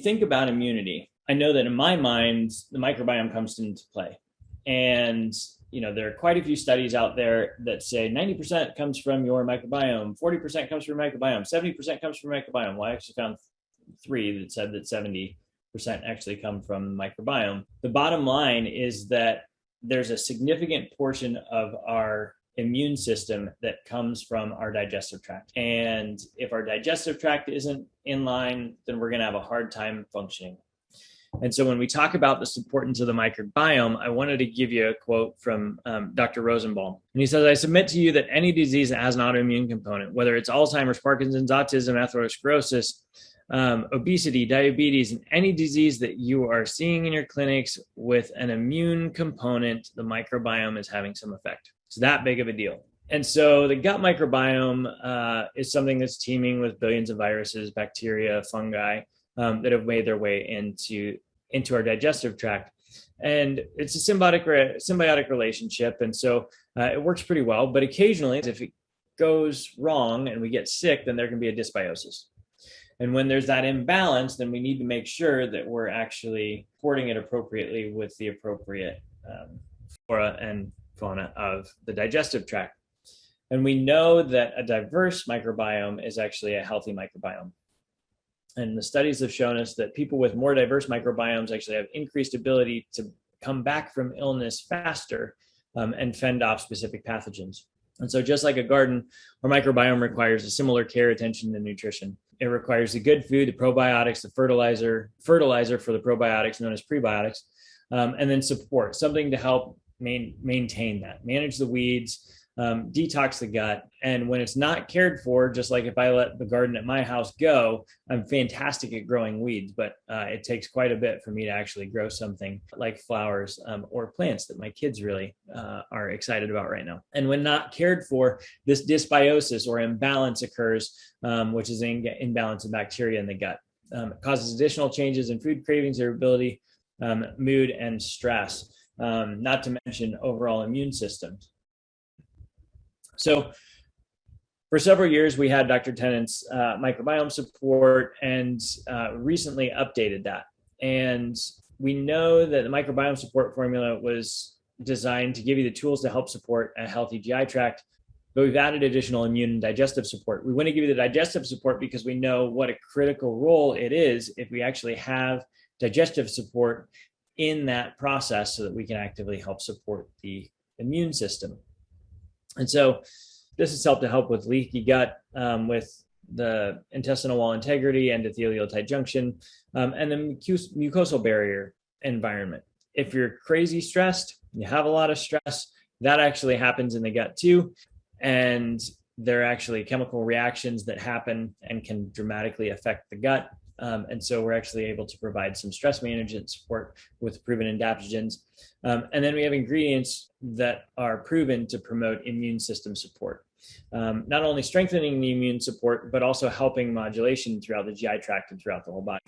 think about immunity, I know that in my mind, the microbiome comes into play. And, there are quite a few studies out there that say 90% comes from your microbiome, 40% comes from your microbiome, 70% comes from your microbiome. Well, I actually found 3 that said that 70% actually come from the microbiome. The bottom line is that there's a significant portion of our immune system that comes from our digestive tract. And if our digestive tract isn't in line, then we're going to have a hard time functioning. And so when we talk about the importance of the microbiome, I wanted to give you a quote from Dr. Rosenbaum. And he says, I submit to you that any disease that has an autoimmune component, whether it's Alzheimer's, Parkinson's, autism, atherosclerosis, obesity, diabetes, and any disease that you are seeing in your clinics with an immune component, the microbiome is having some effect. It's that big of a deal. And so the gut microbiome is something that's teeming with billions of viruses, bacteria, fungi that have made their way into our digestive tract. And it's a symbiotic relationship. And so it works pretty well. But occasionally, if it goes wrong and we get sick, then there can be a dysbiosis. And when there's that imbalance, then we need to make sure that we're actually supporting it appropriately with the appropriate flora and fauna of the digestive tract. And we know that a diverse microbiome is actually a healthy microbiome. And the studies have shown us that people with more diverse microbiomes actually have increased ability to come back from illness faster and fend off specific pathogens. And so just like a garden, our microbiome requires a similar care, attention, and nutrition. It requires the good food, the probiotics, the fertilizer for the probiotics known as prebiotics, and then support, something to help maintain that, manage the weeds, detox the gut. And when it's not cared for, just like if I let the garden at my house go, I'm fantastic at growing weeds, but it takes quite a bit for me to actually grow something like flowers or plants that my kids really are excited about right now. And when not cared for, this dysbiosis or imbalance occurs, which is an imbalance of bacteria in the gut. It causes additional changes in food cravings, irritability, mood, and stress, not to mention overall immune systems. So for several years, we had Dr. Tennant's Microbiome Support and recently updated that. And we know that the Microbiome Support formula was designed to give you the tools to help support a healthy GI tract, but we've added additional immune and digestive support. We want to give you the digestive support because we know what a critical role it is if we actually have digestive support in that process so that we can actively help support the immune system. And so this is to help with leaky gut, with the intestinal wall integrity, endothelial tight junction, and the mucosal barrier environment. If you're crazy stressed, you have a lot of stress, that actually happens in the gut too. And there are actually chemical reactions that happen and can dramatically affect the gut. And so we're actually able to provide some stress management support with proven adaptogens. And then we have ingredients that are proven to promote immune system support, not only strengthening the immune support, but also helping modulation throughout the GI tract and throughout the whole body.